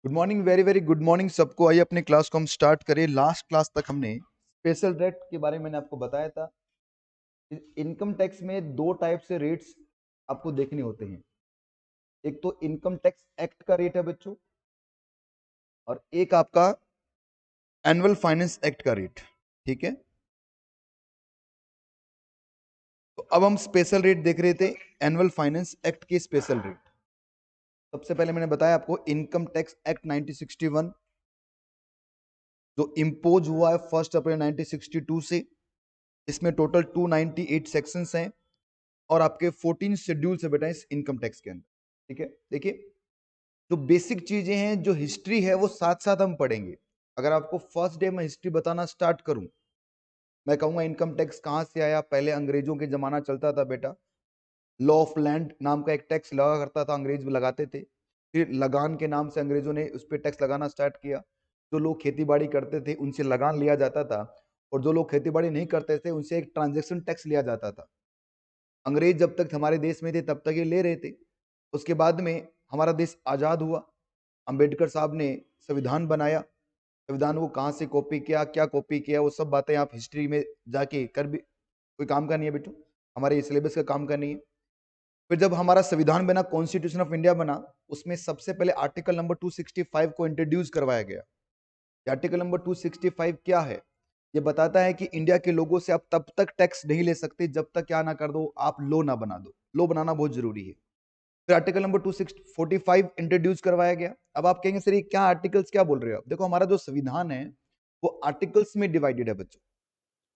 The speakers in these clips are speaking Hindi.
Good morning, very very good morning सबको। आइए अपने क्लास को हम स्टार्ट करें। लास्ट क्लास तक हमने स्पेशल रेट के बारे में मैंने आपको बताया था। इनकम टैक्स में दो टाइप से रेट्स आपको देखने होते हैं। एक तो इनकम टैक्स एक्ट का रेट है बच्चों, और एक आपका एनुअल फाइनेंस एक्ट का रेट। ठीक है, तो अब हम स्पेशल रेट देख रहे थे, एनुअल फाइनेंस एक्ट के स्पेशल रेट। सबसे पहले मैंने बताया आपको इनकम टैक्स एक्ट 1961 जो इम्पोज हुआ है 1 अप्रैल 1962 से। इसमें टोटल 298 सेक्शंस हैं और आपके 14 शेड्यूल्स है बेटा इस इनकम टैक्स के अंदर। ठीक है, देखिए जो बेसिक चीजें हैं, जो हिस्ट्री है, वो साथ साथ हम पढ़ेंगे। अगर आपको फर्स्ट डे में हिस्ट्री बताना स्टार्ट करूं, मैं कहूंगा इनकम टैक्स कहां से आया। पहले अंग्रेजों के जमाना चलता था बेटा, लॉ ऑफ लैंड नाम का एक टैक्स लगा करता था, अंग्रेज भी लगाते थे। फिर लगान के नाम से अंग्रेजों ने उस पर टैक्स लगाना स्टार्ट किया। जो लोग खेती बाड़ी करते थे उनसे लगान लिया जाता था, और जो लोग खेती बाड़ी नहीं करते थे उनसे एक ट्रांजेक्शन टैक्स लिया जाता था। अंग्रेज जब तक हमारे देश में थे तब तक ये ले रहे थे। उसके बाद में हमारा देश आज़ाद हुआ, अंबेडकर साहब ने संविधान बनाया। संविधान को कहाँ से कॉपी किया, क्या कॉपी किया, वो सब बातें आप हिस्ट्री में जाके कर भी कोई काम का नहीं है बेटू, हमारे सिलेबस का काम का नहीं है। फिर जब हमारा संविधान बना, कॉन्स्टिट्यूशन ऑफ इंडिया बना, उसमें सबसे पहले आर्टिकल नंबर 265 को इंट्रोड्यूस करवाया गया। आर्टिकल नंबर 265 क्या है? ये बताता है कि इंडिया के लोगों से आप तब तक टैक्स नहीं ले सकते जब तक क्या ना कर दो, आप लो ना बना दो। लो बनाना बहुत जरूरी है। फिर आर्टिकल नंबर 245 इंट्रोड्यूस करवाया गया। अब आप कहेंगे सर ये क्या आर्टिकल्स क्या बोल रहे हो आप? देखो हमारा जो संविधान है वो आर्टिकल्स में डिवाइडेड है बच्चों।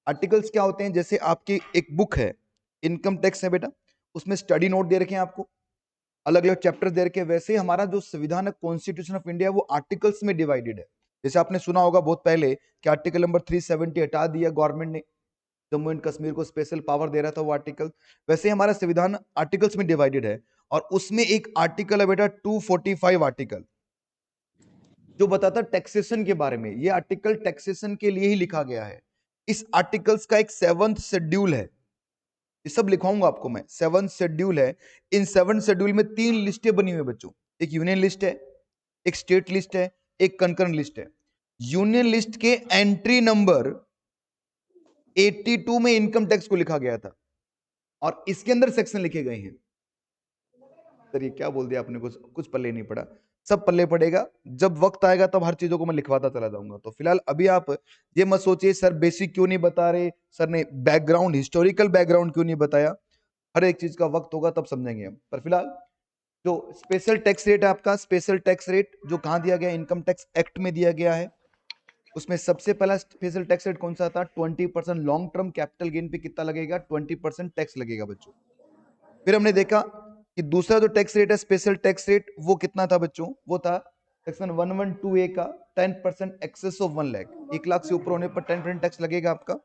आर्टिकल्स क्या होते हैं? जैसे आपकी एक बुक है, इनकम टैक्स है बेटा, उसमें स्टडी नोट दे रखे हैं आपको, अलग अलग चैप्टर दे रखे हैं। वैसे हमारा जो संविधान है, कॉन्स्टिट्यूशन ऑफ इंडिया, वो आर्टिकल्स में डिवाइडेड है। जैसे आपने सुना होगा बहुत पहले कि आर्टिकल नंबर 370 हटा दिया गवर्नमेंट ने, जम्मू एंड कश्मीर को स्पेशल पावर दे रहा था वो आर्टिकल। वैसे हमारा संविधान आर्टिकल्स में डिवाइडेड है, और उसमें एक आर्टिकल है बेटा 245 आर्टिकल, जो बताता है टैक्सेशन के बारे में। ये आर्टिकल टैक्सेशन के लिए ही लिखा गया है। इस आर्टिकल्स का एक 7th शेड्यूल है, ये सब लिखवाऊंगा आपको मैं। 7th शेड्यूल है। इन 7th शेड्यूल में 3 लिस्टें बनी हुई है बच्चों। एक यूनियन लिस्ट है, एक स्टेट लिस्ट है, एक कंकरंट लिस्ट है। यूनियन लिस्ट के एंट्री नंबर 82 में इनकम टैक्स को लिखा गया था, और इसके अंदर सेक्शन लिखे गए हैं। सर ये क्या बोल दिया आपने, कुछ कुछ पल्ले नहीं पड़ा। सब पल्ले पड़ेगा, जब वक्त आएगा तब हर चीजों को मैं लिखवाता चला जाऊंगा। तो फिलहाल अभी आप ये मत सोचिए सर बेसिक क्यों नहीं बता रहे, सर ने बैकग्राउंड, हिस्टोरिकल बैकग्राउंड क्यों नहीं बताया। हर एक चीज का वक्त होगा तब समझेंगे हम। पर फिलहाल जो स्पेशल टैक्स रेट है आपका, स्पेशल टैक्स रेट जो कहां दिया गया, इनकम टैक्स एक्ट में दिया गया है। उसमें सबसे पहला स्पेशल टैक्स रेट कौन सा था? 20% लॉन्ग टर्म कैपिटल गेन पे कितना लगेगा? 20% टैक्स लगेगा बच्चों। फिर हमने देखा कि दूसरा जो टैक्स रेट है, स्पेशल टैक्स रेट, वो कितना था बच्चों? वो था सेक्शन 112A का 10% एक्सेस ऑफ 1 लाख। 1 लाख से ऊपर होने पर 10% टैक्स लगेगा आपका।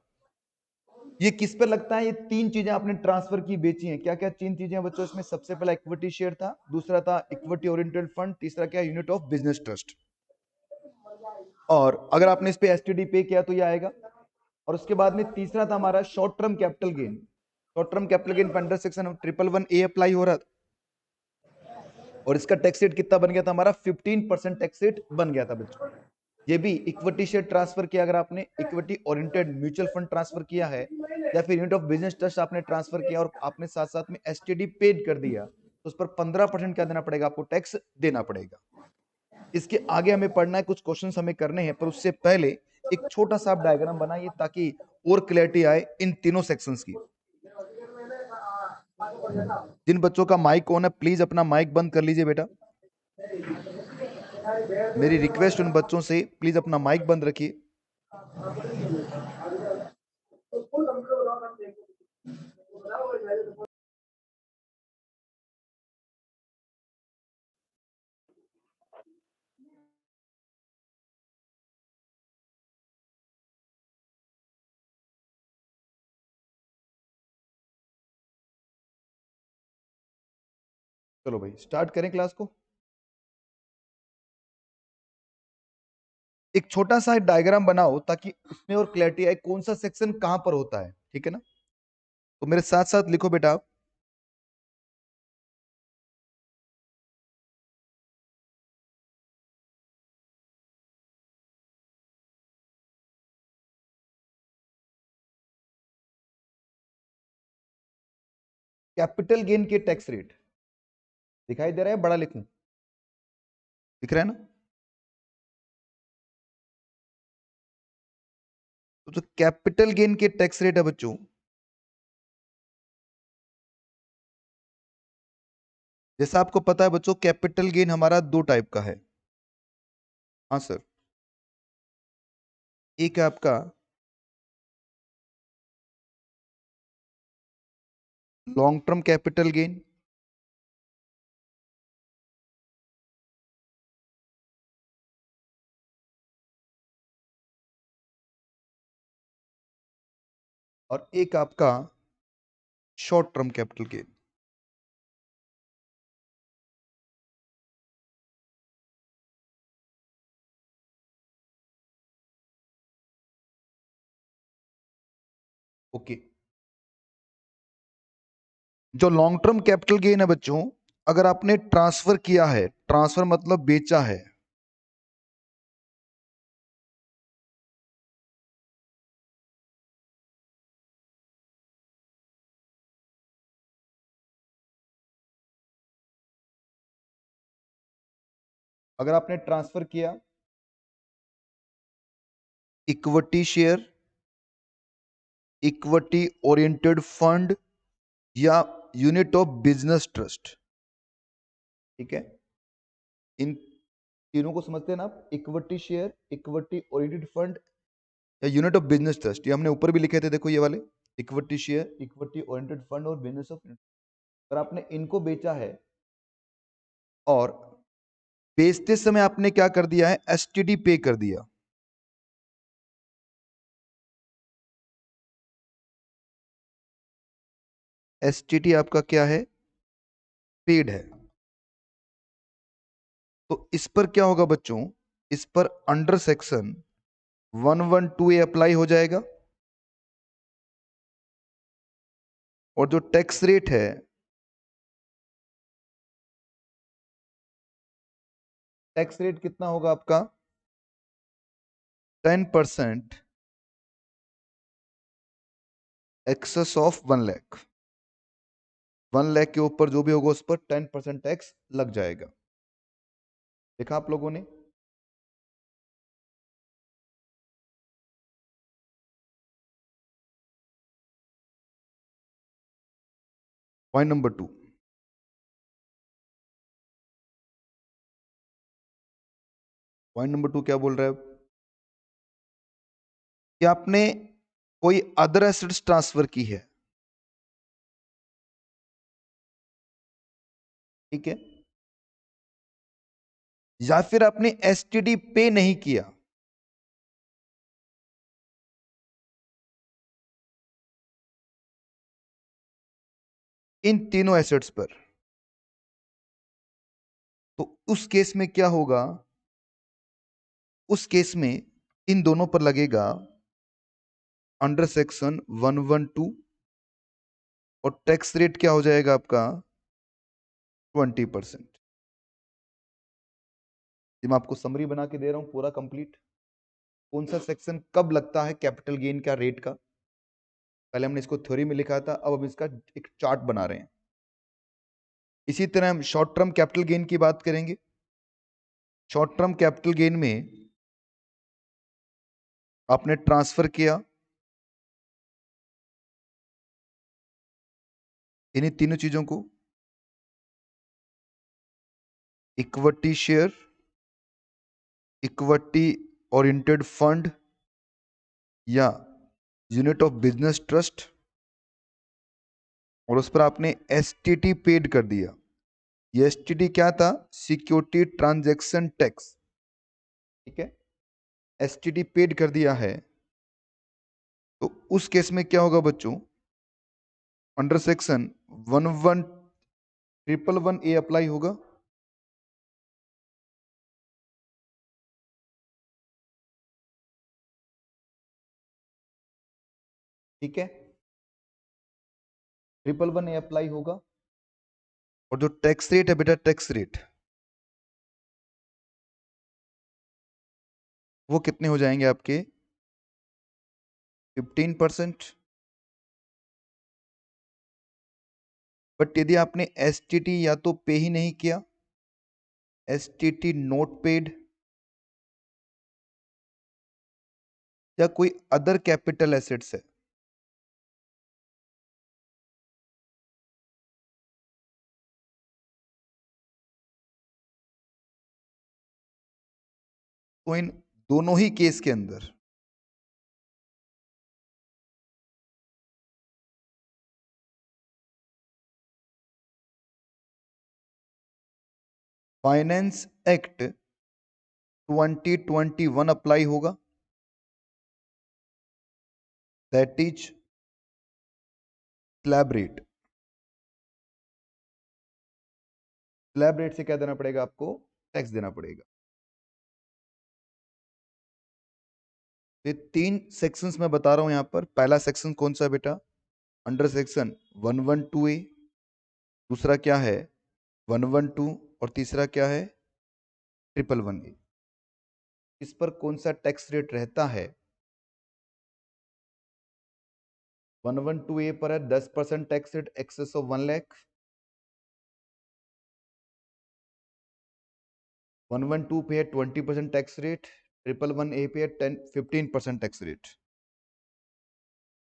ये किस पे लगता है? ये 3 चीजें आपने ट्रांसफर की, बेची हैं। क्या क्या 3 चीजें बच्चों इसमें? सबसे पहला इक्विटी शेयर था, दूसरा था इक्विटी ओरिएंटेड फंड, तीसरा क्या? Unit of business trust. और अगर आपने इस पे एसटीडी पे किया तो ये आएगा। और उसके बाद में तीसरा था हमारा short term capital gain. Short term capital gain पर अंडर सेक्शन 111A अप्लाई हो रहा था, और इसका टैक्स रेट कितना बन गया था हमारा? 15% टैक्स रेट बन गया था बच्चों। ये भी इक्विटी शेयर ट्रांसफर किया, अगर आपने equity oriented mutual fund transfer किया है, या फिर यूनिट ऑफ बिजनेस ट्रस्ट आपने ट्रांसफर किया और आपने साथ साथ में एसटीडी पेड कर दिया, तो उस पर 15% क्या देना पड़ेगा आपको? टैक्स देना पड़ेगा। इसके आगे हमें पढ़ना है, कुछ क्वेश्चन हमें करने हैं, पर उससे पहले एक छोटा सा डायग्राम बनाइए ताकि और क्लैरिटी आए इन तीनों सेक्शंस की। जिन बच्चों का माइक ऑन है प्लीज अपना माइक बंद कर लीजिए बेटा। मेरी रिक्वेस्ट उन बच्चों से, प्लीज अपना माइक बंद रखिए। चलो भाई स्टार्ट करें क्लास को। एक छोटा सा डायग्राम बनाओ ताकि उसमें और क्लैरिटी आए कौन सा सेक्शन कहां पर होता है। ठीक है ना? तो मेरे साथ साथ लिखो बेटा आप। कैपिटल गेन के टैक्स रेट दिखाई दे रहा है, बड़ा लिखूं? दिख रहा है ना? तो जो कैपिटल गेन के टैक्स रेट है बच्चों, जैसा आपको पता है बच्चों, कैपिटल गेन हमारा दो टाइप का है। हाँ सर। एक है आपका लॉन्ग टर्म कैपिटल गेन, और एक आपका short term capital gain. Okay. जो लॉन्ग टर्म कैपिटल गेन है बच्चों, अगर आपने ट्रांसफर किया है, ट्रांसफर मतलब बेचा है, अगर आपने ट्रांसफर किया equity share, equity oriented fund या यूनिट ऑफ बिजनेस ट्रस्ट, ठीक है, इन तीनों को समझते हैं ना आप? Equity share, equity oriented fund या यूनिट ऑफ बिजनेस ट्रस्ट, ये हमने ऊपर भी लिखे थे, देखो ये वाले, equity share, equity oriented fund और बिजनेस ऑफ। अगर आपने इनको बेचा है और बेचते समय आपने क्या कर दिया है, एसटीडी पे कर दिया, एसटीडी आपका क्या है, पेड है, तो इस पर क्या होगा बच्चों, इस पर अंडर सेक्शन 112A अप्लाई हो जाएगा, और जो टैक्स रेट है, टैक्स रेट कितना होगा आपका, 10% एक्सेस ऑफ 1 लाख, 1 लाख के ऊपर जो भी होगा उस पर 10% टैक्स लग जाएगा। देखा आप लोगों ने? पॉइंट नंबर 2, पॉइंट नंबर 2 क्या बोल रहा है कि आपने कोई अदर एसेट्स ट्रांसफर की है, ठीक है, या फिर आपने एसटीडी पे नहीं किया, इन तीनों एसेट्स पर, तो उस केस में क्या होगा, उस केस में इन दोनों पर लगेगा अंडर सेक्शन 112, और टैक्स रेट क्या हो जाएगा आपका, 20%। मैं आपको समरी बना के दे रहा हूं पूरा कंप्लीट, कौन सा सेक्शन कब लगता है कैपिटल गेन का रेट का। पहले हमने इसको थ्योरी में लिखा था, अब हम इसका एक चार्ट बना रहे हैं। इसी तरह हम शॉर्ट टर्म कैपिटल गेन की बात करेंगे। शॉर्ट टर्म कैपिटल गेन में आपने ट्रांसफर किया इन्हीं तीनों चीजों को, equity share, equity oriented fund या यूनिट ऑफ बिजनेस ट्रस्ट, और उस पर आपने एसटीटी पेड कर दिया। ये एसटीटी क्या था, सिक्योरिटी ट्रांजैक्शन टैक्स, ठीक है, एसटीटी पेड कर दिया है, तो उस केस में क्या होगा बच्चों, अंडर सेक्शन 11111A अप्लाई होगा, ठीक है, 111A अप्लाई होगा, और जो टैक्स रेट है बेटा, टैक्स रेट वो कितने हो जाएंगे आपके, 15%। बट यदि आपने एसटीटी या तो पे ही नहीं किया, एसटीटी नोट पेड, या कोई अदर कैपिटल एसेट्स है, तो इन दोनों ही केस के अंदर फाइनेंस एक्ट 2021 अप्लाई होगा, that is slab rate. Slab rate से क्या देना पड़ेगा आपको? टैक्स देना पड़ेगा। ये 3 सेक्शंस में बता रहा हूं यहां पर। पहला सेक्शन कौन सा बेटा? अंडर सेक्शन 112A, दूसरा क्या है 112, और तीसरा क्या है 111A। इस पर कौन सा टैक्स रेट रहता है? 112A पर है 10% tax rate excess of 1 lakh. 112 पे है 20% टैक्स रेट, 111A पे है 15% टैक्स रेट।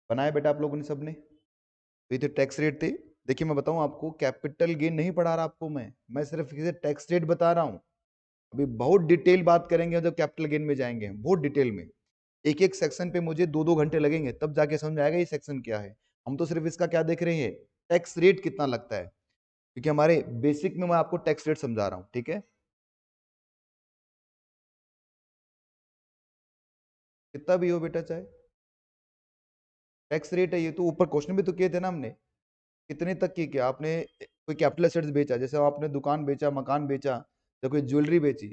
बनाया बेटा आप लोगों ने सबने? तो ये तो टैक्स रेट थे। देखिए मैं बताऊं आपको, कैपिटल गेन नहीं पढ़ा रहा आपको मैं सिर्फ इसे टैक्स रेट बता रहा हूं। अभी बहुत डिटेल बात करेंगे जब कैपिटल गेन में जाएंगे, बहुत डिटेल में। एक एक सेक्शन पे मुझे 2-2 घंटे लगेंगे, तब जाके समझ आएगा ये सेक्शन क्या है। हम तो सिर्फ इसका क्या देख रहे हैं, टैक्स रेट कितना लगता है, क्योंकि हमारे बेसिक में मैं आपको टैक्स रेट समझा रहा हूं, ठीक है। कितना भी हो बेटा, चाहे टैक्स रेट है ये तो। ऊपर क्वेश्चन भी तो किए थे ना हमने, कितने तक की क्या आपने कोई कैपिटल एसेट्स बेचा, जैसे आपने दुकान बेचा, मकान बेचा, या कोई ज्वेलरी बेची,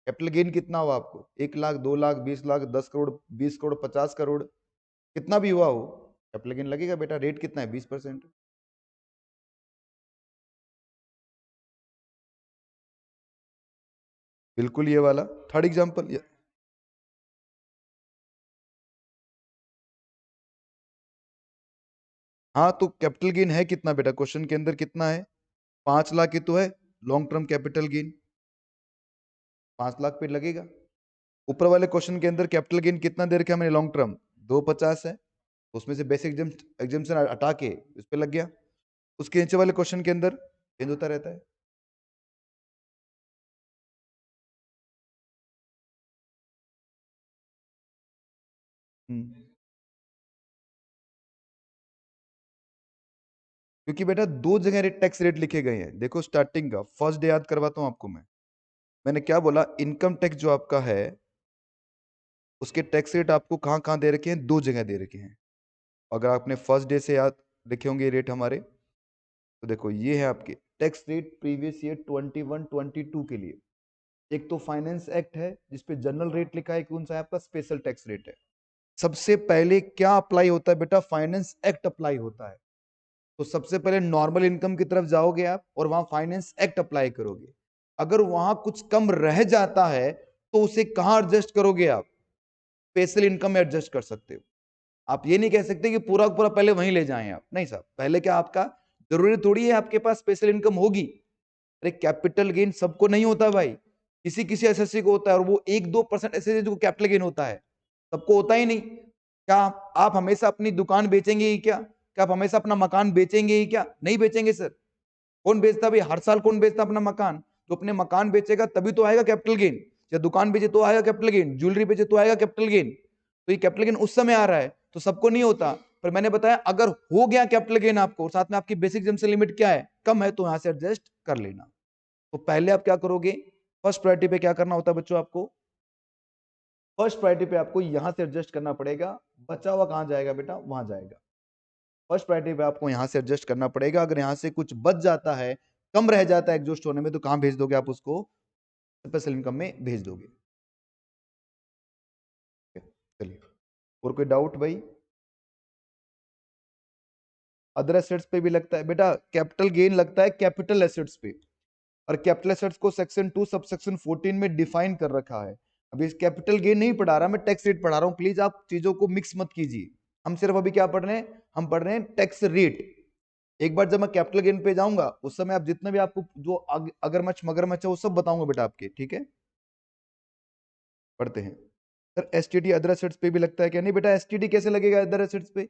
कैपिटल गेन कितना हुआ आपको? 1 लाख, 2 लाख, 20 लाख, 10 करोड़, 20 करोड़, 50 करोड़, कितना भी हुआ हो, कैपिटल गेन लगेगा बेटा। रेट कितना है? 20%। बिल्कुल ये वाला थर्ड एग्जाम्पल। हाँ तो कैपिटल गेन है कितना बेटा? क्वेश्चन के अंदर कितना है? 5 लाख की तो है long term capital gain, 5 lakh पे लगेगा। ऊपर वाले क्वेश्चन के अंदर कैपिटल गेन कितना दे रखा है मैंने लॉन्ग टर्म? 250 है, उसमें से बेसिक एग्जाम्पशन हटा के इस पे लग गया। उसके नीचे वाले क्वेश्चन के अंदर चेंज होता रहता है। हम्म। क्योंकि बेटा दो जगह टैक्स रेट लिखे गए हैं। देखो स्टार्टिंग का फर्स्ट डे याद करवाता हूं आपको मैंने क्या बोला, इनकम टैक्स जो आपका है उसके टैक्स रेट आपको कहाँ कहाँ दे रखे हैं? 2 जगह दे रखे हैं। अगर आपने फर्स्ट डे से याद लिखे होंगे रेट हमारे, तो देखो ये है आपके टैक्स रेट प्रीवियस ईयर 21-22 के लिए। एक तो फाइनेंस एक्ट है जिसपे जनरल रेट लिखा है, कौन सा है आपका? स्पेशल टैक्स रेट है। सबसे पहले क्या अप्लाई होता है बेटा? फाइनेंस एक्ट अप्लाई होता है। तो सबसे पहले नॉर्मल इनकम की तरफ जाओगे आप और वहां फाइनेंस एक्ट अप्लाई करोगे। अगर वहां कुछ कम रह जाता है तो उसे कहां एडजस्ट करोगे आप? स्पेशल इनकम में एडजस्ट कर सकते हो। आप ये नहीं कह सकते कि पूरा पूरा पहले वहीं ले जाएं आप, नहीं साहब। पहले क्या आपका जरूरी थोड़ी है आपके पास स्पेशल इनकम होगी। अरे कैपिटल गेन सबको नहीं होता भाई, किसी किसी एसएससी को होता है, और वो 1-2% ऐसे जो कैपिटल गेन होता है, सबको होता ही नहीं। क्या आप हमेशा अपनी दुकान बेचेंगे ही क्या? क्या आप हमेशा अपना मकान बेचेंगे ही क्या? नहीं बेचेंगे सर। कौन बेचता भाई? हर साल कौन बेचता अपना मकान? तो अपने मकान बेचेगा तभी तो आएगा कैपिटल गेन। या दुकान बेचे तो आएगा कैपिटल गेन, ज्वेलरी बेचे तो आएगा कैपिटल गेन। तो ये कैपिटल गेन उस समय आ रहा है, तो सबको नहीं होता। पर मैंने बताया अगर हो गया कैपिटल गेन आपको, साथ में आपकी बेसिक एग्जाम्पशन लिमिट क्या है, कम है, तो यहां से एडजस्ट कर लेना। तो पहले आप क्या करोगे? फर्स्ट प्रायोरिटी पे क्या करना होता है बच्चों आपको? फर्स्ट प्रायोरिटी पे आपको यहां से एडजस्ट करना पड़ेगा। बचा हुआ कहां जाएगा बेटा? वहां जाएगा। फर्स्ट प्रायोरिटी पे आपको यहां से एडजस्ट करना पड़ेगा। अगर यहां से कुछ बच जाता है, कम रह जाता है एग्जॉस्ट होने में, तो कहां भेज दोगे आप उसको? स्पेशल इनकम में भेज दोगे। चलिए, और कोई डाउट भाई? अदर एसेट्स पे भी लगता है बेटा, कैपिटल गेन लगता है कैपिटल एसेट्स पे। और कैपिटल एसेट्स को सेक्शन 2 सब सेक्शन 14 में डिफाइन कर रखा है। अभी कैपिटल गेन नहीं पढ़ा रहा मैं, टैक्स रेट पढ़ा रहा हूं। प्लीज आप चीजों को मिक्स मत कीजिए। हम सिर्फ अभी क्या पढ़ रहे हैं? हम पढ़ रहे हैं टैक्स रेट। एक बार जब मैं कैपिटल गेन पे जाऊंगा उस समय आप जितने भी आपको जो अगरमच्छ मगरमच्छ है वो सब बताऊंगा बेटा आपके, ठीक है। पढ़ते हैं। सर एसटीडी अदर एसेट्स पे भी लगता है क्या? नहीं बेटा, एसटीडी कैसे लगेगा अदर एसेट्स पे?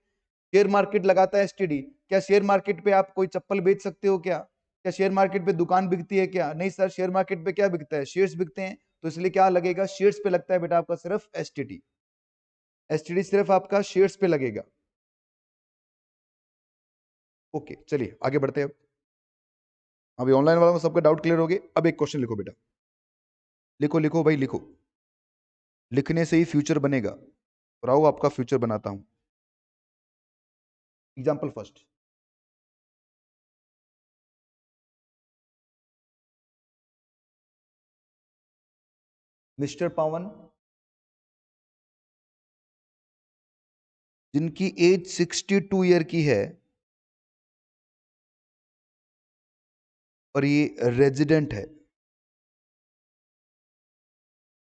शेयर मार्केट लगाता है एसटीडी। क्या शेयर मार्केट पे आप कोई चप्पल बेच सकते हो क्या? क्या शेयर मार्केट पे दुकान बिकती है क्या? नहीं सर, शेयर मार्केट पे क्या बिकता है? शेयर्स बिकते हैं, तो इसलिए क्या लगेगा? शेयर्स पे लगता है बेटा आपका सिर्फ एसटीडी। एसटीडी सिर्फ आपका शेयर्स पे लगेगा। ओके चलिए आगे बढ़ते हैं। अब अभी ऑनलाइन वालों को सबका डाउट क्लियर हो गए। अब एक क्वेश्चन लिखो बेटा, लिखो लिखो भाई लिखो। लिखने से ही फ्यूचर बनेगा। और आओ आपका फ्यूचर बनाता हूं। Example first. मिस्टर पवन जिनकी एज 62 ईयर की है और ये रेजिडेंट है,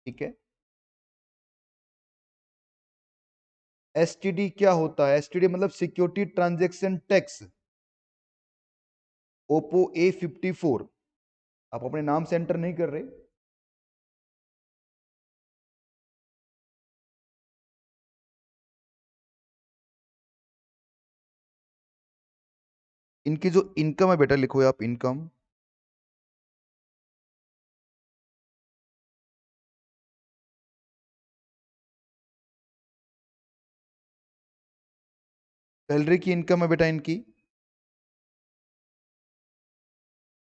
ठीक है। एसटीडी क्या होता है? एसटीडी मतलब security transaction tax. Oppo A54। आप अपने नाम से एंटर नहीं कर रहे। इनकी जो इनकम है बेटा, लिखो आप इनकम। सैलरी की इनकम है बेटा इनकी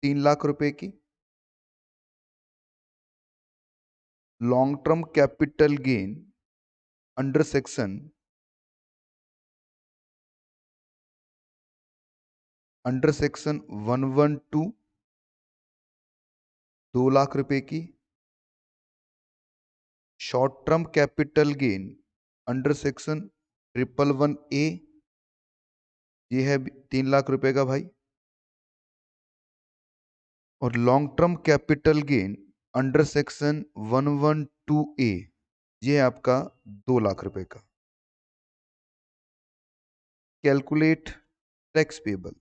3 लाख रुपए की। Long term capital gain under section 112 2 lakh रुपए की। Short term capital gain under section 111A, ये है 3 लाख रुपए का भाई। और long term capital gain under section 112A, ये है आपका 2 लाख रुपए का। Calculate tax payable.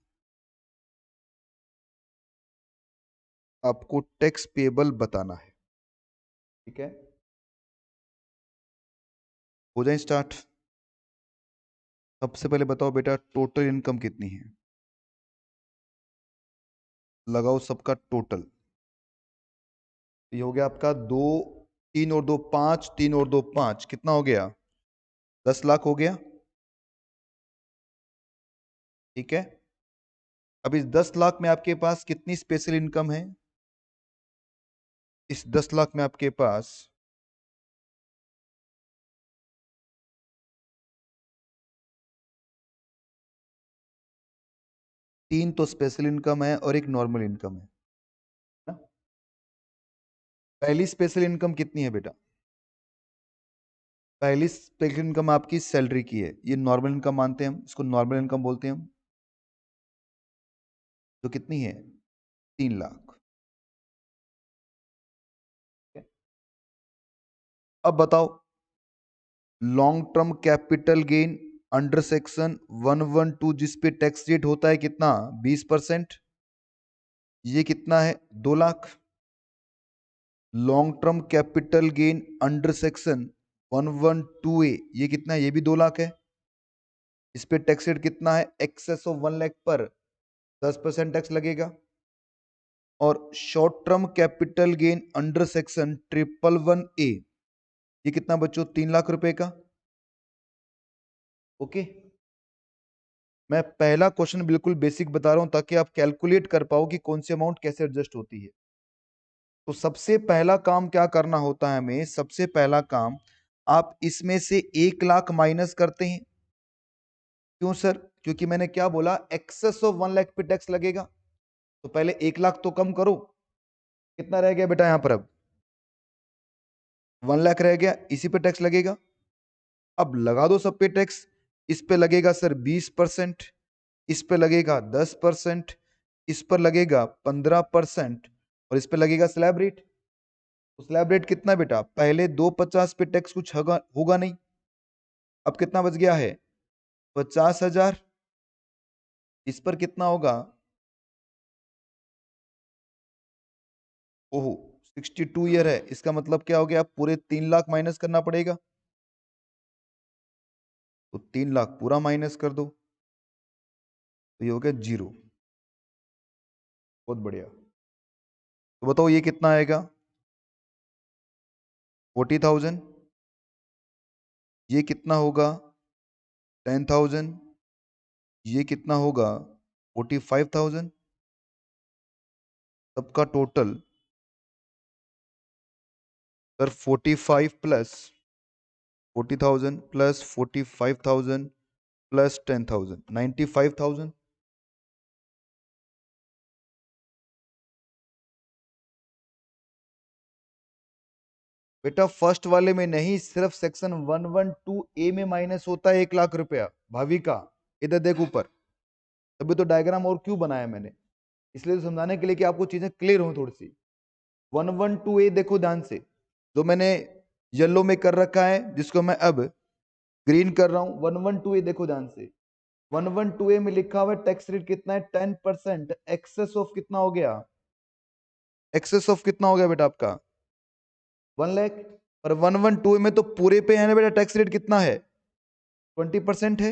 आपको टैक्स पेबल बताना है, ठीक है। हो जाए स्टार्ट। सबसे पहले बताओ बेटा टोटल इनकम कितनी है? लगाओ सबका टोटल। ये हो गया आपका 2, 3 और 2 5, 3 और 2 5, कितना हो गया? 10 लाख हो गया, ठीक है। अब इस 10 लाख में आपके पास कितनी स्पेशल इनकम है? इस 10 लाख में आपके पास 3 तो स्पेशल इनकम है और एक नॉर्मल इनकम है ना? पहली स्पेशल इनकम कितनी है बेटा? पहली स्पेशल इनकम आपकी सैलरी की है, ये नॉर्मल इनकम मानते हैं हम, इसको नॉर्मल इनकम बोलते हैं हम। तो कितनी है? 3 लाख। अब बताओ long term capital gain under section 112 जिस पे टैक्स रेट होता है कितना? 20%। ये कितना है? 2 lakh. Long term capital gain under section 112A, ये कितना है? ये भी 2 लाख है। इस पे टैक्स रेट कितना है? एक्सेस ऑफ 1 लाख पर 10% टैक्स लगेगा। और short term capital gain under section 111A, ये कितना बच्चों? 3 लाख रुपए का। ओके, मैं पहला क्वेश्चन बिल्कुल बेसिक बता रहा हूं ताकि आप कैलकुलेट कर पाओ कि कौन सी अमाउंट कैसे एडजस्ट होती है। तो सबसे पहला काम क्या करना होता है हमें? सबसे पहला काम, आप इसमें से 1 लाख माइनस करते हैं। क्यों सर? क्योंकि मैंने क्या बोला? एक्सेस ऑफ 1 लाख पे टैक्स लगेगा। तो पहले 1 लाख तो कम करो। कितना रह गया बेटा यहां पर? अब 1 लाख रह गया, इसी पे टैक्स लगेगा। अब लगा दो सब पे टैक्स। इस पे लगेगा सर 20%, इस पे लगेगा 10%, इस पर लगेगा 15% और इस पे लगेगा स्लैब रेट। तो स्लैब रेट कितना बेटा? पहले 250 पे टैक्स कुछ होगा नहीं। अब कितना बच गया है? 50,000। इस पर कितना होगा? ओहो, 62 ईयर है, इसका मतलब क्या हो गया? आप पूरे 3 लाख माइनस करना पड़ेगा। तो 3 लाख पूरा माइनस कर दो, तो ये हो गया 0। बहुत बढ़िया। तो बताओ ये कितना आएगा? 40,000। ये कितना होगा? 10,000। ये कितना होगा? 45,000। सबका total sir 45 plus 40,000 plus 45,000 plus 10,000, 95,000। बेटा फर्स्ट वाले में नहीं, सिर्फ सेक्शन 112A में माइनस होता है 1 लाख रुपया। भाविका इधर देख ऊपर, तभी तो डायग्राम और क्यों बनाया मैंने, इसलिए तो समझाने के लिए कि आपको चीजें क्लियर हो थोड़ी सी। 112A देखो ध्यान से, जो मैंने येलो में कर रखा है, जिसको मैं अब ग्रीन कर रहा हूं। 112A देखो ध्यान से, 112A में लिखा हुआ टैक्स रेट कितना है? 10%। एक्सेस ऑफ कितना हो गया? एक्सेस ऑफ कितना हो गया बेटा आपका? 1 लाख। और 112 में तो पूरे पे है ना बेटा, टैक्स रेट कितना है? 20% है।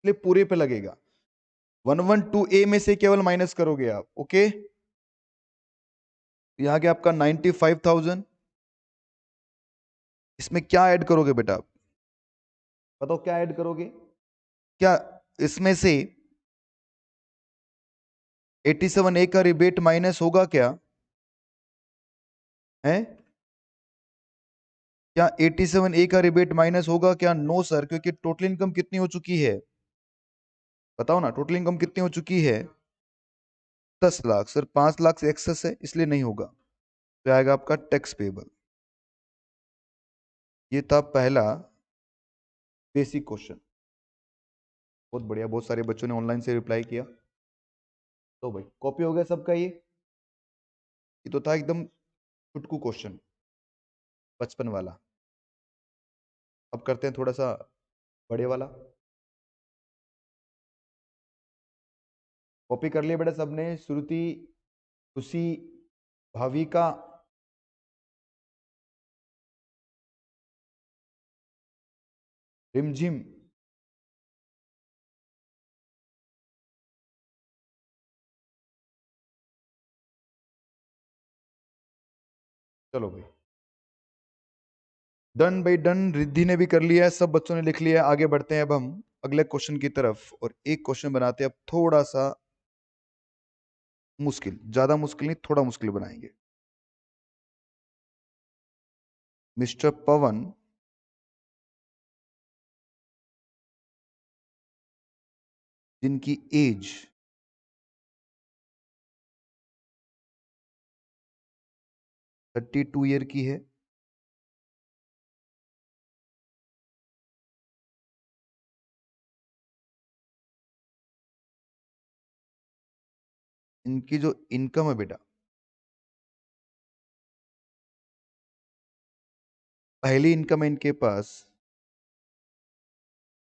इसलिए पूरे पे लगेगा। 112A में से केवल माइनस करोगे आप, ओके। यहाँ के आपका 95,000। इसमें क्या ऐड करोगे बेटा आप? बताओ क्या ऐड करोगे? क्या इसमें से 87A का रिबेट माइनस होगा क्या? है क्या 87A का रिबेट माइनस होगा क्या? नो सर, क्योंकि टोटल इनकम कितनी हो चुकी है? बताओ ना, टोटल इनकम कितनी हो चुकी है? 10 लाख। सर 5 लाख से एक्सेस है, इसलिए नहीं होगा। तो आएगा आपका टैक्स पेबल। ये था पहला बेसिक क्वेश्चन। बहुत बढ़िया, बहुत सारे बच्चों ने ऑनलाइन से रिप्लाई किया। तो भाई कॉपी हो गया सबका? ये तो था एकदम चुटकू क्वेश्चन, बचपन वाला। अब करते हैं थोड़ा सा बड़े वाला। कॉपी कर लिया बेटा सबने? श्रुति, खुशी, भाविका, रिमझिम, चलो भाई डन भाई डन। रिद्धि ने भी कर लिया है, सब बच्चों ने लिख लिया है। आगे बढ़ते हैं अब हम अगले क्वेश्चन की तरफ, और एक क्वेश्चन बनाते हैं अब थोड़ा सा मुश्किल, ज्यादा मुश्किल नहीं, थोड़ा मुश्किल बनाएंगे। मिस्टर पवन जिनकी एज 32 ईयर की है, इनकी जो इनकम है बेटा, पहली इनकम है इनके पास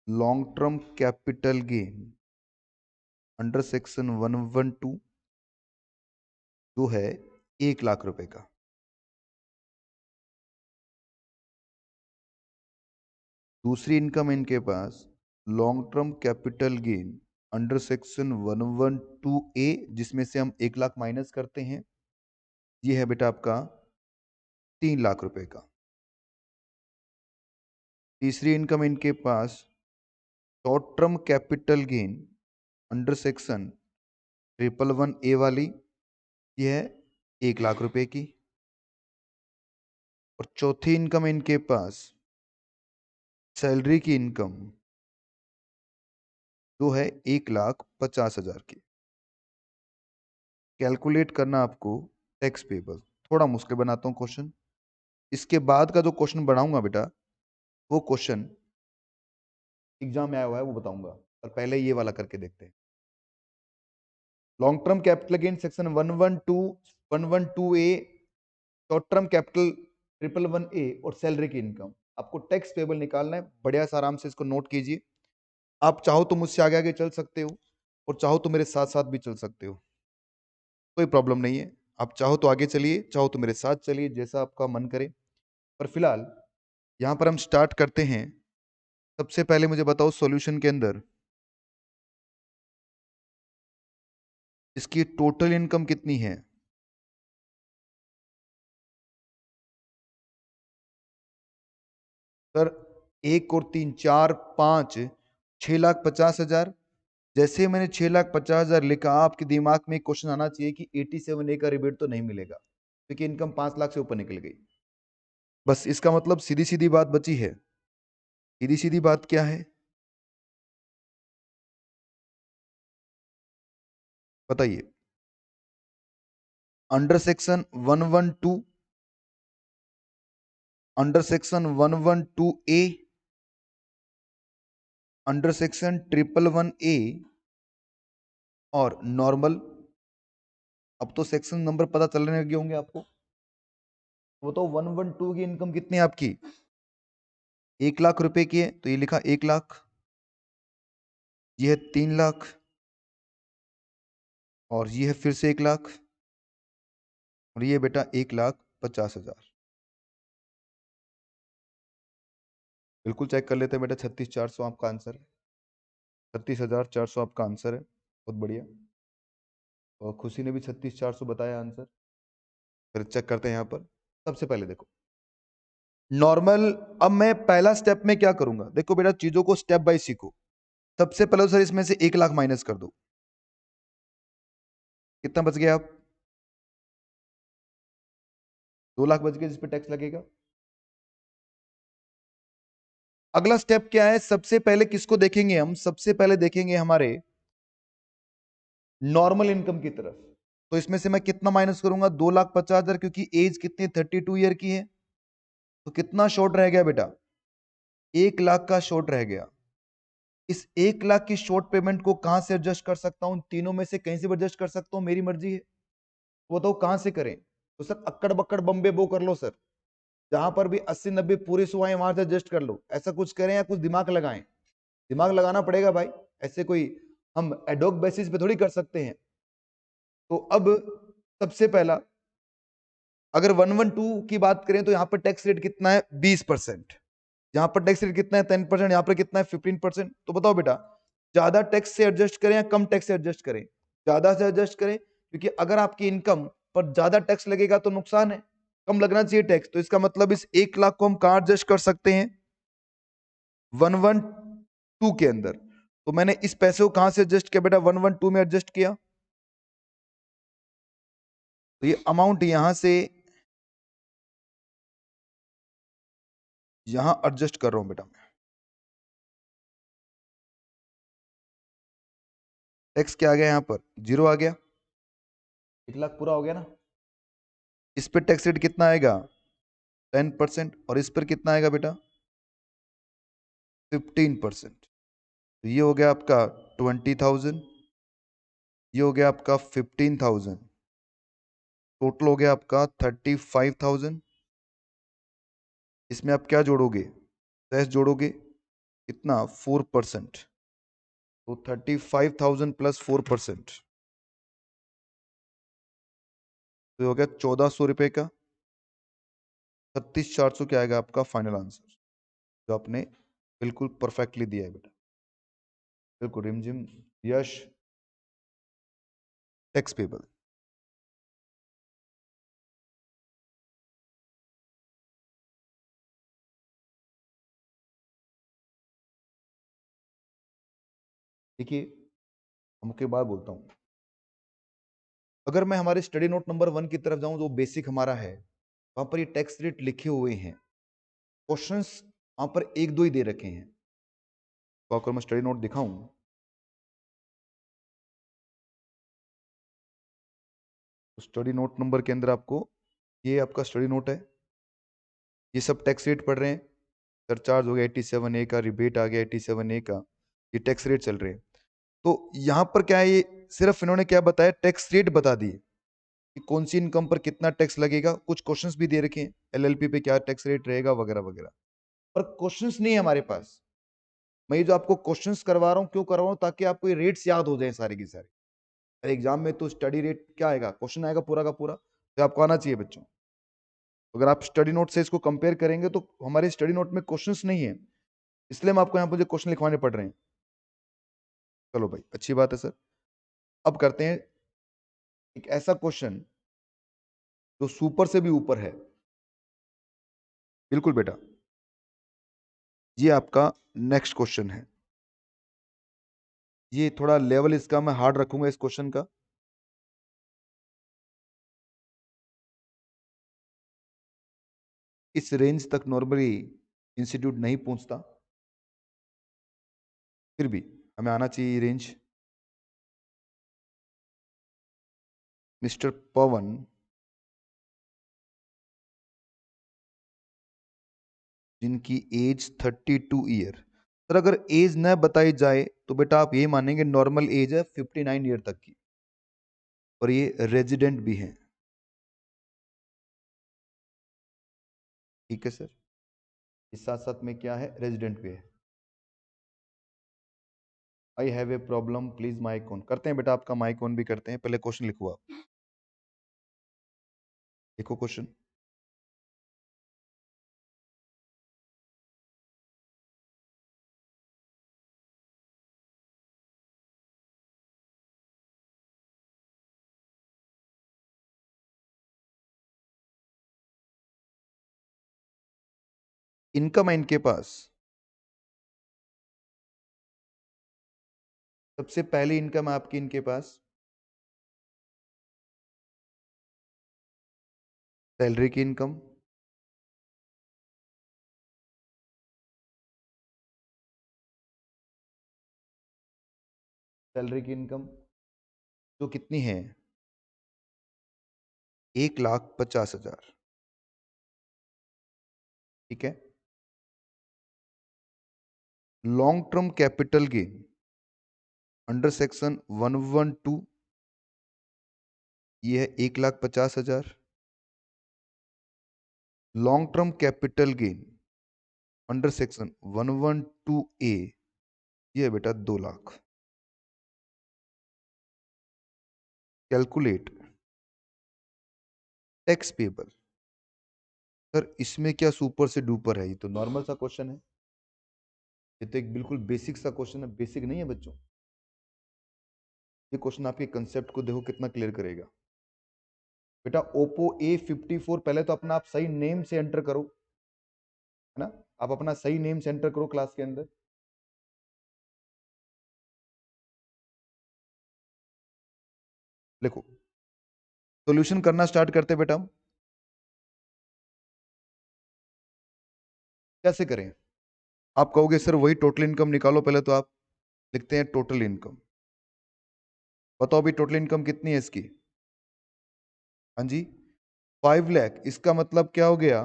long term capital gain under section 112, जो है 1 लाख रुपए का। दूसरी इनकम इनके पास long term capital gain under section 112A, जिसमें से हम 1 लाख माइनस करते हैं, ये है बेटा आपका 3 लाख रुपए का। तीसरी इनकम इनके पास short term capital gain under section 111A वाली, ये है 1 लाख रुपए की। और चौथी इनकम इनके पास सैलरी की इनकम, जो है 1,50,000 की। कैलकुलेट करना आपको टैक्स पेबल। थोड़ा मुश्किल बनाता हूँ क्वेश्चन, इसके बाद का जो क्वेश्चन बनाऊंगा बेटा, वो क्वेश्चन एग्जाम में आया हुआ है, वो बताऊंगा। पर पहले ये वाला करके देखते हैं। Long term capital gain section 112A, short term capital 111A, और सैलरी की इनकम। आपको टैक्स पेबल निकालना है, बढ़िया से आराम से इसको नोट कीजिए। आप चाहो तो मुझसे आगे आगे चल सकते हो और चाहो तो मेरे साथ साथ भी चल सकते हो, कोई प्रॉब्लम नहीं है। आप चाहो तो आगे चलिए, चाहो तो मेरे साथ चलिए, जैसा आपका मन करे। पर फिलहाल यहाँ पर हम स्टार्ट करते हैं। सबसे पहले मुझे बताओ सॉल्यूशन के अंदर इसकी टोटल इनकम कितनी है। सर 1 और 3 4 5 6,50,000। जैसे मैंने 6,50,000 लिखा, आपके दिमाग में एक क्वेश्चन आना चाहिए कि 87A का रिबेट तो नहीं मिलेगा क्योंकि इनकम 5 लाख से ऊपर निकल गई। बस इसका मतलब सीधी सीधी बात बची है। सीधी सीधी बात क्या है बताइए। Under section 112, under section 112A, under section 111A और नॉर्मल। अब तो सेक्शन नंबर पता चलने लगे होंगे आपको। वो तो 112 की इनकम कितनी है आपकी, 1 लाख रुपए की है, तो ये लिखा 1 लाख। ये है 3 लाख और ये है फिर से 1 लाख और ये बेटा 1,50,000। बिल्कुल चेक कर लेते हैं बेटा, 36,400 आपका आंसर है। 36,400 आपका आंसर है, बहुत बढ़िया। और खुशी ने भी 36,400 बताया आंसर। फिर चेक करते हैं यहाँ पर। सबसे पहले देखो नॉर्मल। अब मैं पहला स्टेप में क्या करूंगा, देखो बेटा चीजों को स्टेप बाय सीखो। सबसे पहले तो सर इसमें से 1 लाख माइनस कर दो, कितना बच गया आप, 2 लाख बच गए जिस पे टैक्स लगेगा। अगला स्टेप क्या है, सबसे पहले किसको देखेंगे हम, सबसे पहले देखेंगे हमारे नॉर्मल इनकम की तरफ। तो इसमें से मैं कितना माइनस करूंगा, 2,50,000, क्योंकि एज कितनी 32 ईयर की है। तो कितना शॉर्ट रह गया बेटा, 1 लाख का शॉर्ट रह गया। इस 1 लाख की शॉर्ट पेमेंट को कहां से एडजस्ट कर सकता हूं, तीनों में से कहीं से भी एडजस्ट कर सकता हूं, मेरी मर्जी है। वो तो कहां से करें, तो सर अक्कड़ बक्कड़ बम्बे बो कर लो सर। जहां पर भी 80-90 पूरी सौ आए वहां से एडजस्ट कर लो, ऐसा कुछ करें या कुछ दिमाग लगाएं। दिमाग लगाना पड़ेगा भाई, ऐसे कोई हम एडोक बेसिस पे थोड़ी कर सकते हैं। तो अब सबसे पहला अगर 112 की बात करें तो यहाँ पर टैक्स रेट कितना है, 20%। यहाँ पर टैक्स रेट कितना है, 10%। यहाँ पर कितना है, 15%। तो बताओ बेटा ज्यादा टैक्स से एडजस्ट करें या कम टैक्स से एडजस्ट करें, ज्यादा से एडजस्ट करें, क्योंकि अगर आपकी इनकम पर ज्यादा टैक्स लगेगा तो नुकसान है, कम लगना चाहिए टैक्स। तो इसका मतलब इस 1 लाख को हम कहां एडजस्ट कर सकते हैं, 112 के अंदर। तो मैंने इस पैसे को कहां से एडजस्ट किया बेटा, 112 में एडजस्ट किया। तो ये अमाउंट यहां से यहां एडजस्ट कर रहा हूं बेटा मैं। टैक्स क्या आ गया, यहाँ पर 0 आ गया, 1 लाख पूरा हो गया ना। इस पर टैक्स रेट कितना आएगा, 10%। और इस पर कितना आएगा बेटा, 15%। तो ये हो गया आपका 20,000, ये हो गया आपका 15,000, टोटल हो गया आपका 35,000। इसमें आप क्या जोड़ोगे, सेस जोड़ोगे, कितना, 4%। तो 35,000 प्लस 4%, तो हो गया 1,400 रुपए का। 36,400 क्या आएगा आपका फाइनल आंसर, जो आपने बिल्कुल परफेक्टली दिया है बेटा, बिल्कुल रिमझिम यश। टैक्स पेबल देखिए, हम एक बात बोलता हूँ, अगर मैं हमारे स्टडी नोट नंबर 1 की तरफ जाऊं जो बेसिक हमारा है, वहां पर ये टैक्स रेट लिखे हुए हैं, क्वेश्चंस वहां पर एक दो ही दे रखे हैं। तो अगर मैं स्टडी नोट दिखाऊं, तो स्टडी नोट नंबर के अंदर आपको, ये आपका स्टडी नोट है, ये सब टैक्स रेट पढ़ रहे हैं। सरचार्ज हो गया 87A का, रिबेट आ गया 87A का, ये टैक्स रेट चल रहे हैं। तो यहाँ पर क्या है, ये सिर्फ इन्होंने क्या बताया, टैक्स रेट बता दिए कि कौन सी इनकम पर कितना टैक्स लगेगा। कुछ क्वेश्चंस भी दे रखे हैं, एलएलपी पे क्या टैक्स रेट रहेगा वगैरह वगैरह। पर क्वेश्चंस नहीं है हमारे पास। मैं ये जो आपको क्वेश्चंस करवा रहा हूँ क्यों करवा रहा हूँ, ताकि आपको ये रेट्स याद हो जाए सारे की सारे। अरे एग्जाम में तो स्टडी रेट क्या आएगा, क्वेश्चन आएगा पूरा का पूरा, तो आपको आना चाहिए बच्चों। अगर आप स्टडी नोट से इसको कंपेयर करेंगे तो हमारे स्टडी नोट में क्वेश्चंस नहीं है, इसलिए हम आपको यहाँ मुझे क्वेश्चन लिखवाने पड़ रहे हैं। चलो भाई, अच्छी बात है सर। अब करते हैं एक ऐसा क्वेश्चन जो सुपर से भी ऊपर है। बिल्कुल बेटा, ये आपका नेक्स्ट क्वेश्चन है। ये थोड़ा लेवल इसका मैं हार्ड रखूंगा इस क्वेश्चन का। इस रेंज तक नॉर्मली इंस्टीट्यूट नहीं पहुंचता, फिर भी हमें आना चाहिए रेंज। मिस्टर पवन, जिनकी एज 32 ईयर। सर अगर एज न बताई जाए तो बेटा आप ये मानेंगे नॉर्मल एज है 59 ईयर तक की, और ये रेजिडेंट भी हैं। ठीक है सर, इस साथ साथ में क्या है, रेजिडेंट भी है। I have a problem, please mic on करते हैं बेटा, आपका माइक ऑन भी करते हैं। पहले क्वेश्चन लिखो, आप लिखो क्वेश्चन। इनकम है इनके पास, सबसे पहली इनकम आपकी इनके पास सैलरी की इनकम, सैलरी की इनकम जो कितनी है, 1,50,000। ठीक है। Long term capital gain under section 112, ये है 1,50,000। Long term capital gain under section 112A, ये है बेटा 2 lakh. Calculate tax payable. Sir इसमें क्या सुपर से डुपर है, ये तो नॉर्मल सा क्वेश्चन है। ये तो एक बिल्कुल बेसिक सा क्वेश्चन है, बेसिक नहीं है बच्चों। ये क्वेश्चन आपके कंसेप्ट को देखो कितना क्लियर करेगा। बेटा ओप्पो A54, पहले तो अपना आप सही नेम से एंटर करो, है ना। आप अपना सही नेम से एंटर करो क्लास के अंदर। लिखो, सॉल्यूशन करना स्टार्ट करते बेटा हम। कैसे करें, आप कहोगे सर वही टोटल इनकम निकालो, पहले तो आप लिखते हैं टोटल इनकम। बताओ अभी टोटल इनकम कितनी है इसकी। हाँ जी, 5 लाख। इसका मतलब क्या हो गया,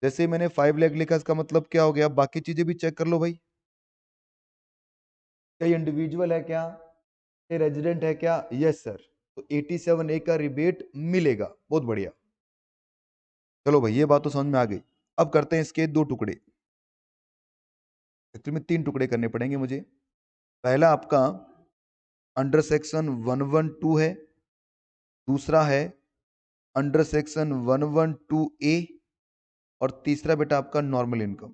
जैसे मैंने 5 लाख लिखा, इसका मतलब क्या हो गया, बाकी चीजें भी चेक कर लो भाई। क्या ये इंडिविजुअल है, क्या ये रेजिडेंट है, क्या, यस सर। तो 87A का रिबेट मिलेगा, बहुत बढ़िया। चलो भाई, ये बात तो समझ में आ गई। अब करते हैं इसके दो टुकड़े, एक्चुअली में 3 टुकड़े करने पड़ेंगे मुझे। पहला आपका अंडर सेक्शन 112 है, दूसरा है अंडर सेक्शन 112A, और तीसरा बेटा आपका नॉर्मल इनकम।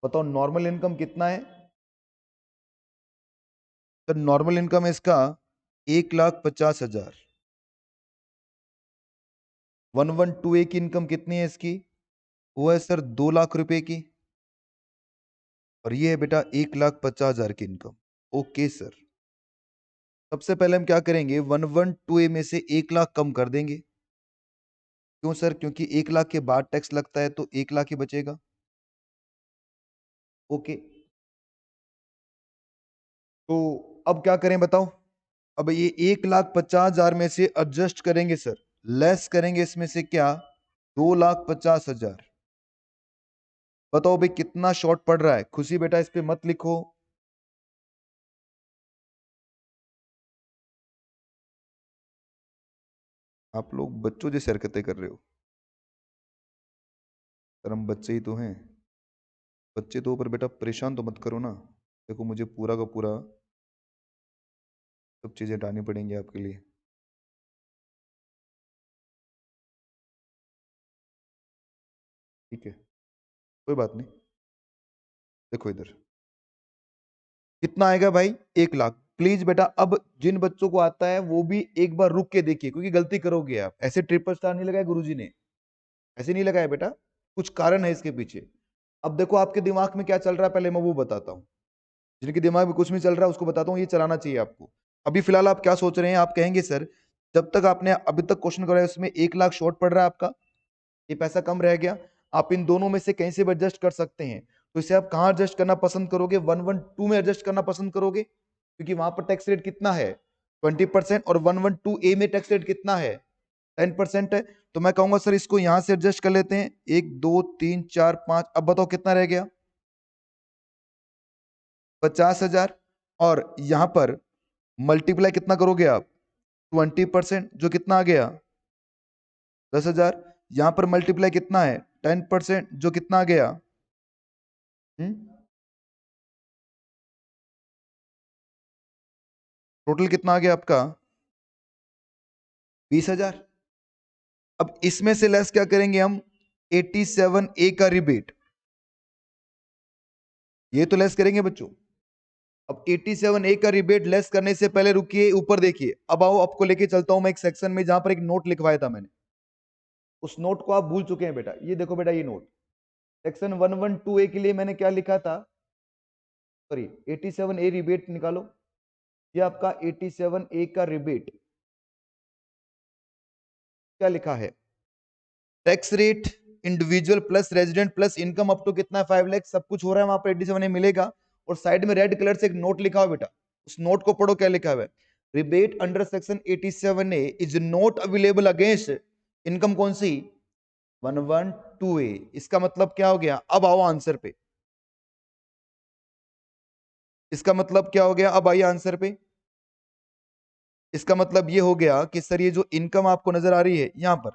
बताओ नॉर्मल इनकम कितना है। तो नॉर्मल इनकम है इसका 1,50,000। 112A की इनकम कितनी है इसकी, वो है सर 2 लाख रुपए की, और ये है बेटा 1,50,000 की इनकम। ओके सर, सबसे पहले हम क्या करेंगे, 112A में से 1 लाख कम कर देंगे। क्यों सर, क्योंकि 1 लाख के बाद टैक्स लगता है, तो 1 लाख ही बचेगा। ओके, तो अब क्या करें बताओ। अब ये 1,50,000 में से एडजस्ट करेंगे सर, लेस करेंगे इसमें से क्या, 2,50,000। बताओ भाई कितना शॉर्ट पड़ रहा है। खुशी बेटा इस पे मत लिखो, आप लोग बच्चों जैसे हरकतें कर रहे हो। सर हम बच्चे ही तो हैं। बच्चे तो ऊपर बेटा परेशान तो मत करो ना। देखो मुझे पूरा का पूरा सब चीज़ें हटानी पड़ेंगी आपके लिए। ठीक है, कोई बात नहीं। देखो इधर कितना आएगा भाई, 1 लाख। प्लीज बेटा अब जिन बच्चों को आता है वो भी एक बार रुक के देखिए, क्योंकि गलती करोगे आप। ऐसे ट्रिपल स्टार नहीं लगाया गुरुजी ने, ऐसे नहीं लगाया बेटा, कुछ कारण है इसके पीछे। अब देखो आपके दिमाग में क्या चल रहा है, पहले मैं वो बताता हूँ। जिनके दिमाग में कुछ नहीं चल रहा है उसको बताता हूँ, ये चलाना चाहिए आपको। अभी फिलहाल आप क्या सोच रहे हैं, आप कहेंगे सर जब तक आपने अभी तक क्वेश्चन कराया उसमें 1 लाख शॉर्ट पड़ रहा है आपका, ये पैसा कम रह गया। आप इन दोनों में से कहीं से भी एडजस्ट कर सकते हैं। तो इसे आप कहाँ एडजस्ट करना पसंद करोगे, 112 में एडजस्ट करना पसंद करोगे, क्योंकि वहां पर टैक्स रेट कितना है 20%, और 112A में टैक्स रेट कितना है 10% है। तो मैं कहूंगा सर इसको यहां से एडजस्ट कर लेते हैं, 1 2 3 4 5। अब बताओ कितना रह गया, 50,000। और यहां पर मल्टीप्लाई कितना करोगे आप, 20%, जो कितना आ गया 10,000। यहां पर मल्टीप्लाई कितना है 10%, जो कितना आ गया, टोटल कितना आ गया आपका 20,000। अब इसमें से लेस क्या करेंगे हम, 87A का रिबेट, ये तो लेस करेंगे बच्चों। अब 87A का रिबेट लेस करने से पहले रुकिए, ऊपर देखिए। अब आओ आपको लेके चलता हूं मैं एक सेक्शन में जहां पर एक नोट लिखवाया था मैंने। उस नोट को आप भूल चुके हैं बेटा, ये देखो बेटा, ये नोट सेक्शन 112A के लिए मैंने क्या लिखा था, सॉरी 87A रिबेट निकालो। ये आपका 87A का रिबेट क्या लिखा है, tax rate individual plus resident plus income up to कितना है 5 लाख, सब कुछ हो रहा है वहां पर 87A मिलेगा। और साइड में रेड कलर से एक नोट लिखा हुआ बेटा, उस नोट को पढ़ो क्या लिखा हुआ है, rebate under section 87A is not available against income कौन सी 112A। इसका मतलब क्या हो गया, अब आओ आंसर पे, इसका मतलब क्या हो गया, अब आइए आंसर पे। इसका मतलब ये हो गया कि सर ये जो इनकम आपको नजर आ रही है यहां पर,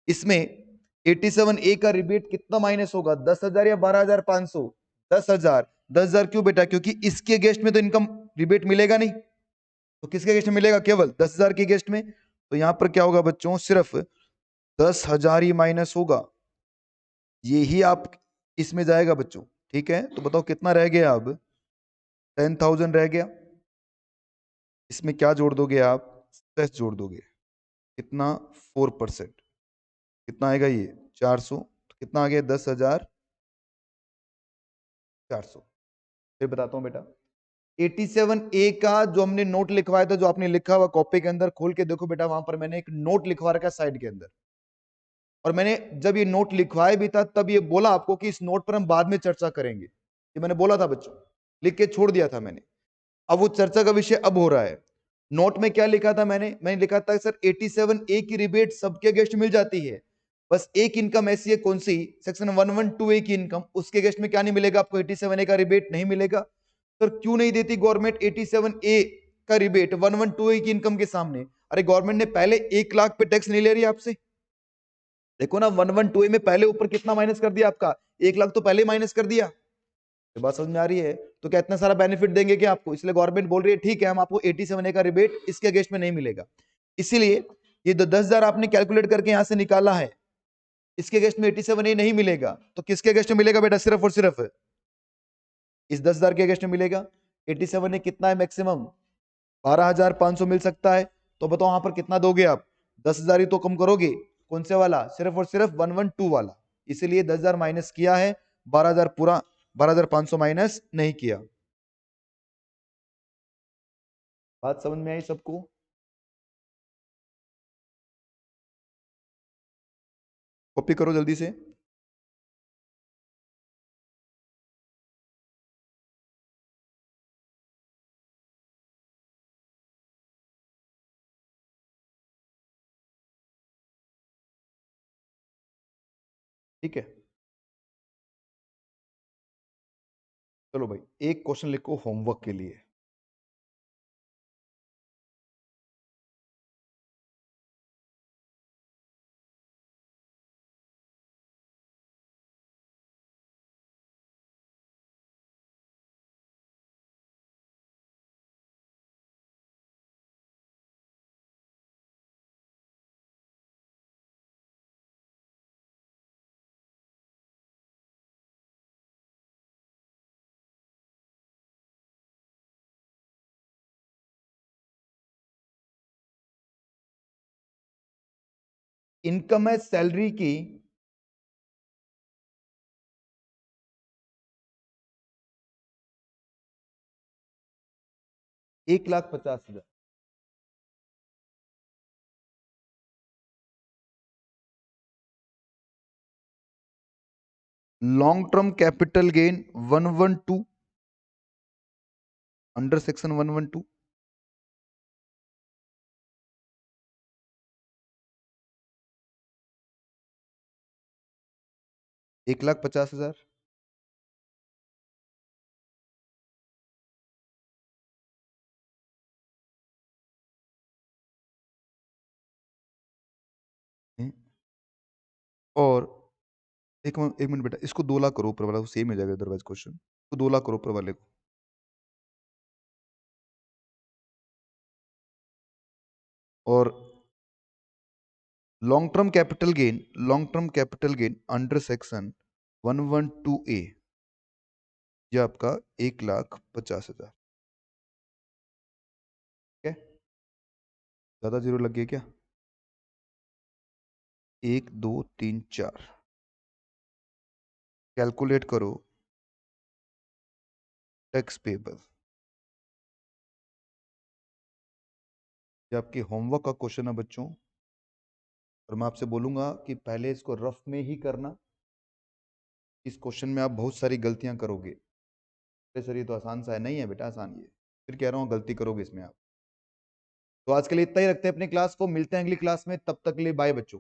इसमें 87A का रिबेट कितना माइनस होगा, 10,000 या 12,500, 10,000। 10,000 क्यों बेटा, क्योंकि इसके गेस्ट में तो इनकम रिबेट मिलेगा नहीं, तो किसके गेस्ट में मिलेगा, केवल 10,000 के गेस्ट में। तो यहां पर क्या होगा बच्चों, सिर्फ 10,000 ही माइनस होगा, ये ही आप इसमें जाएगा बच्चों। ठीक है, तो बताओ कितना रह गया अब, 10,000 रह गया। इसमें क्या जोड़ दोगे आप, सेस जोड़ दोगे, कितना 4%, कितना आएगा ये 400। तो कितना आ गया 10,400। फिर बताता हूँ बेटा, 87A का जो हमने नोट लिखवाया था, जो आपने लिखा हुआ कॉपी के अंदर, खोल के देखो बेटा, वहां पर मैंने एक नोट लिखवा रखा साइड के अंदर। और मैंने जब ये नोट लिखवाया भी था तब ये बोला आपको कि इस नोट पर हम बाद में चर्चा करेंगे, ये मैंने बोला था बच्चों, लिख के छोड़ दिया था मैंने। अब वो चर्चा का विषय अब हो रहा है। नोट में क्या लिखा था मैंने लिखा था सर 87A की रिबेट सबके अगेंस्ट मिल जाती है, बस एक इनकम ऐसी है कौन सी, सेक्शन 112A की इनकम, उसके अगेंस्ट में क्या नहीं मिलेगा आपको, 87A का रिबेट नहीं मिलेगा। सर क्यों नहीं देती गवर्नमेंट 87A का रिबेट 112A की इनकम के सामने, अरे गवर्नमेंट ने पहले 1 लाख पे टैक्स नहीं ले रही आपसे। देखो ना 112A में पहले ऊपर कितना माइनस कर दिया आपका, 1 लाख तो पहले माइनस कर दिया। ये बात समझ में आ रही है, तो क्या इतना सारा बेनिफिट देंगे क्या आपको, इसलिए गवर्नमेंट बोल रही है ठीक है हम आपको 87A का रिबेट इसके अगेंस्ट में नहीं मिलेगा। इसीलिए ये 10,000 आपने कैलकुलेट करके यहां से निकाला है, इसके अगेंस्ट में 87A नहीं मिलेगा, तो किसके अगेंस्ट में मिलेगा बेटा, सिर्फ और सिर्फ इस 10,000 के अगेंस्ट में मिलेगा। 87A कितना है मैक्सिमम, 12,500 मिल सकता है। तो बताओ वहां पर कितना दोगे आप, 10,000 ही तो कम करोगे, कौन से वाला, सिर्फ और सिर्फ 112 वाला। इसीलिए 10,000 माइनस किया है, 12,000 पूरा, 12,500 माइनस नहीं किया। बात समझ में आई सबको। कॉपी करो जल्दी से। ठीक है, चलो भाई एक क्वेश्चन लिखो होमवर्क के लिए। इनकम है सैलरी की 1,50,000। Long term capital gain 112 under section 112। 1,50,000। और एक मिनट बेटा, इसको 2 लाख करो ऊपर वाला, वो सेम हो जाएगा अदरवाइज क्वेश्चन। तो 2 लाख करो ऊपर वाले को। और long term capital gain under section 112A, ये आपका 1,50,000। ठीक है, ज्यादा जीरो लग गया क्या? 1 2 3 4। कैलकुलेट करो टैक्स पेबल। ये आपके होमवर्क का क्वेश्चन है बच्चों, और मैं आपसे बोलूंगा कि पहले इसको रफ में ही करना। इस क्वेश्चन में आप बहुत सारी गलतियां करोगे। अरे सर ये तो आसान सा है। नहीं है बेटा आसान ये, फिर कह रहा हूँ गलती करोगे इसमें आप। तो आज के लिए इतना ही रखते हैं अपनी क्लास को, मिलते हैं अगली क्लास में, तब तक के लिए बाय बच्चों।